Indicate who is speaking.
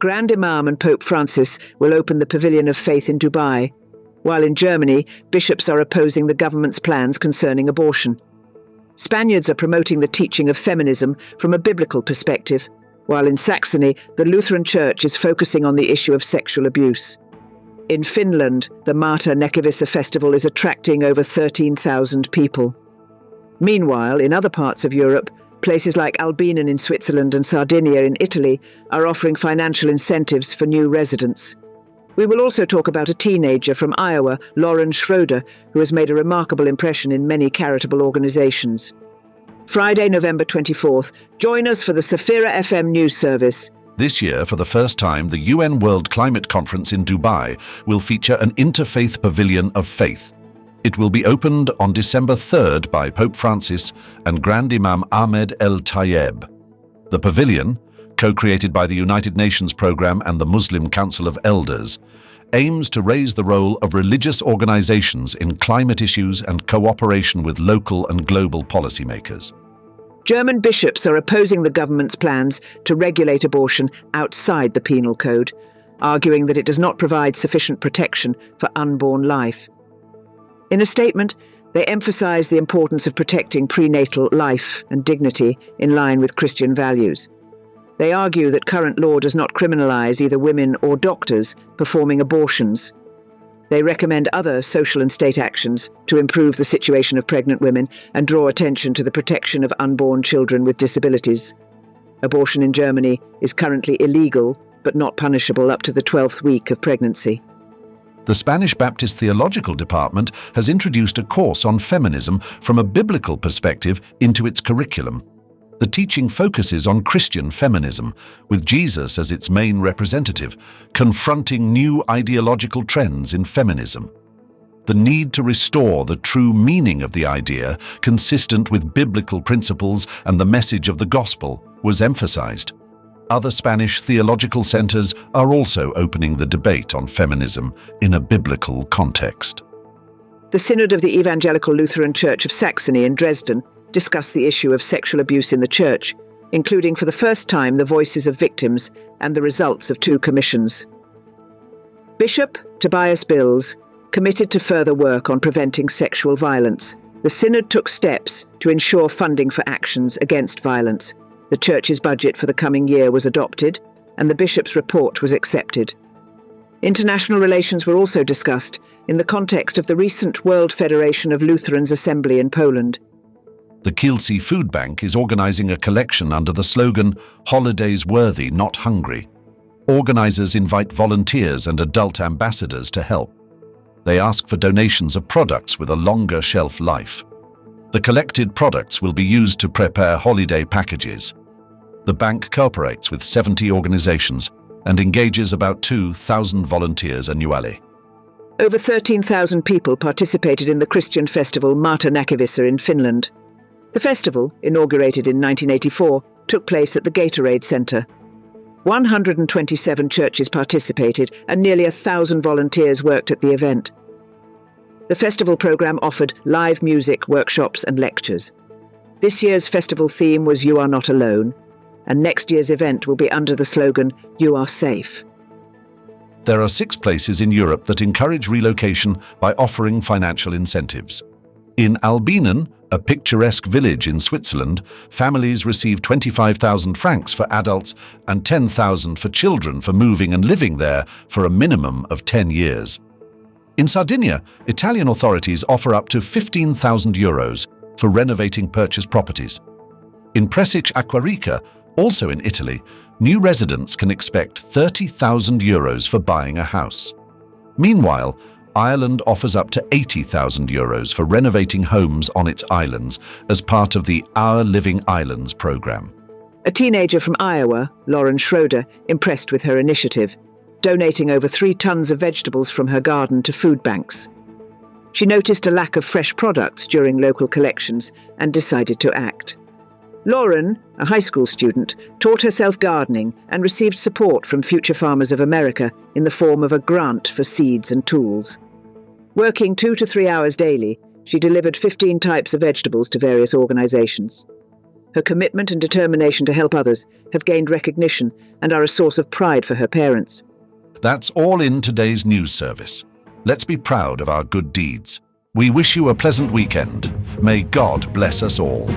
Speaker 1: Grand Imam and Pope Francis will open the Pavilion of Faith in Dubai, while in Germany, bishops are opposing the government's plans concerning abortion. Spaniards are promoting the teaching of feminism from a biblical perspective, while in Saxony, the Lutheran Church is focusing on the issue of sexual abuse. In Finland, the Marta Näkivissä festival is attracting over 13,000 people. Meanwhile, in other parts of Europe, places like Albinen in Switzerland and Sardinia in Italy are offering financial incentives for new residents. We will also talk about a teenager from Iowa, Lauren Schroeder, who has made a remarkable impression in many charitable organizations. Friday, November 24th, join us for the Safira FM news service.
Speaker 2: This year, for the first time, the UN World Climate Conference in Dubai will feature an interfaith pavilion of faith. It will be opened on December 3rd by Pope Francis and Grand Imam Ahmed El Tayeb. The pavilion, co-created by the United Nations Programme and the Muslim Council of Elders, aims to raise the role of religious organizations in climate issues and cooperation with local and global policymakers.
Speaker 1: German bishops are opposing the government's plans to regulate abortion outside the penal code, arguing that it does not provide sufficient protection for unborn life. In a statement, they emphasize the importance of protecting prenatal life and dignity in line with Christian values. They argue that current law does not criminalize either women or doctors performing abortions. They recommend other social and state actions to improve the situation of pregnant women and draw attention to the protection of unborn children with disabilities. Abortion in Germany is currently illegal, but not punishable up to the 12th week of pregnancy.
Speaker 2: The Spanish Baptist Theological Department has introduced a course on feminism from a biblical perspective into its curriculum. The teaching focuses on Christian feminism, with Jesus as its main representative, confronting new ideological trends in feminism. The need to restore the true meaning of the idea, consistent with biblical principles and the message of the gospel, was emphasized. Other Spanish theological centers are also opening the debate on feminism in a biblical context.
Speaker 1: The Synod of the Evangelical Lutheran Church of Saxony in Dresden discussed the issue of sexual abuse in the church, including for the first time the voices of victims and the results of 2 commissions. Bishop Tobias Bills committed to further work on preventing sexual violence. The Synod took steps to ensure funding for actions against violence. The church's budget for the coming year was adopted, and the bishop's report was accepted. International relations were also discussed in the context of the recent World Federation of Lutherans Assembly in Poland.
Speaker 2: The Kielce Food Bank is organizing a collection under the slogan, "Holidays Worthy, Not Hungry." Organizers invite volunteers and adult ambassadors to help. They ask for donations of products with a longer shelf life. The collected products will be used to prepare holiday packages. The bank cooperates with 70 organizations and engages about 2,000 volunteers annually.
Speaker 1: Over 13,000 people participated in the Christian festival Marta Näkivissä in Finland. The festival, inaugurated in 1984, took place at the Gatorade Center. 127 churches participated and nearly 1,000 volunteers worked at the event. The festival program offered live music, workshops and lectures. This year's festival theme was "You Are Not Alone," and next year's event will be under the slogan "You Are Safe."
Speaker 2: There are 6 places in Europe that encourage relocation by offering financial incentives. In Albinen, a picturesque village in Switzerland, families receive 25,000 francs for adults and 10,000 for children for moving and living there for a minimum of 10 years. In Sardinia, Italian authorities offer up to 15,000 euros for renovating purchased properties. In Presic Acquarica, also in Italy, new residents can expect 30,000 euros for buying a house. Meanwhile, Ireland offers up to 80,000 euros for renovating homes on its islands as part of the Our Living Islands program.
Speaker 1: A teenager from Iowa, Lauren Schroeder, impressed with her initiative, donating over 3 tons of vegetables from her garden to food banks. She noticed a lack of fresh products during local collections and decided to act. Lauren, a high school student, taught herself gardening and received support from Future Farmers of America in the form of a grant for seeds and tools. Working 2 to 3 hours daily, she delivered 15 types of vegetables to various organizations. Her commitment and determination to help others have gained recognition and are a source of pride for her parents.
Speaker 2: That's all in today's news service. Let's be proud of our good deeds. We wish you a pleasant weekend. May God bless us all.